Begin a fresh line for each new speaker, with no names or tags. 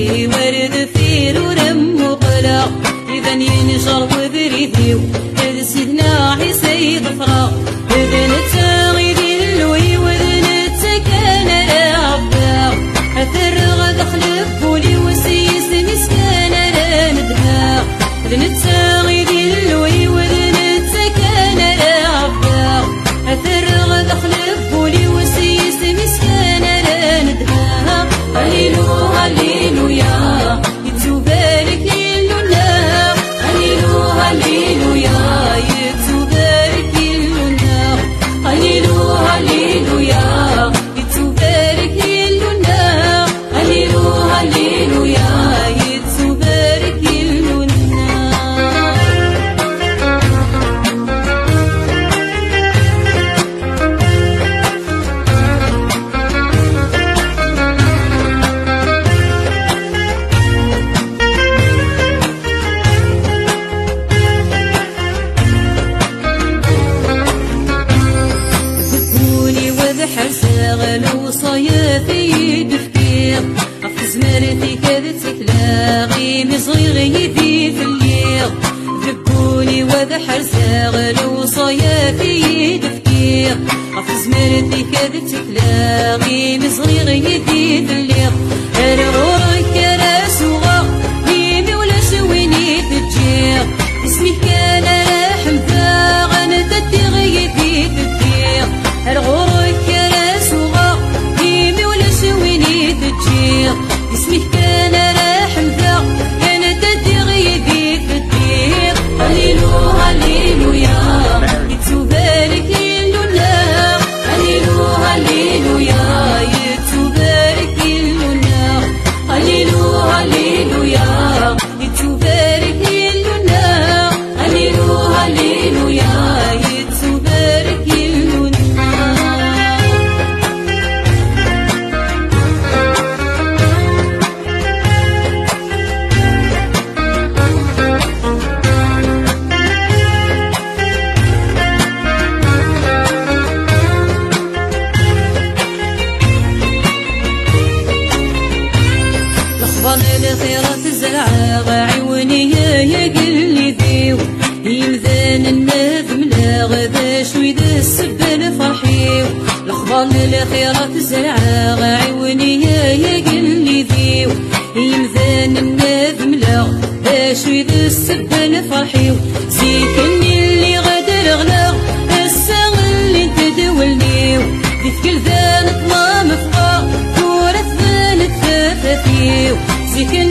وري ورد فير ورم وقلا إذن ينشر وبريديو هذا سيدنا عيسى ظفرا إذن التاغي دلوي وإذن التكان رابا أثر غدخل بولي وسيس مسكان راندها إذن التاغي دلوي وإذن التكان رابا أثر غدخل بولي وسيس مسكان راندها هليلو هليلويا يتوبارك لنا هليلو هليلويا يتوبارك لنا هليلو هليلويا يتوبارك لنا هليلو هليلويا يتوبارك لنا غلو صيافي بفكير عف زمرتي كادت تلاغي مصغير يدي في الليل ذبوني وذحر غلو صيافي بفكير عف زمرتي كادت تلاغي مصغير يدي في الليل الغورك راس وغا ميمي ولا شويني تجير اسمي كان راح مذاغ انا تدي غيدي في الدير الغورك اسمه كان راح مذاق كان تدي غيدي في الدير هليلو هليلويا يتوبارك لنا هليلو هليلويا يتوبارك لنا هليلو هليلويا يتوبارك لنا هليلو هليلويا يتوبارك لنا الخيرات الزرعة عيوني يقلي ذيو يمذان النذم لا غدا شوي ذا السبان فرحيو الأخبار الخيرات الزرعة عيوني يقلي ذيو يمذان النذم لا غدا شوي ذا السبان فرحيو زيكني اللي غدا رغلا الساغ اللي انت دولنيو ذيك الذان طلام فقا كورة ثانت ثاثاثيو زيكني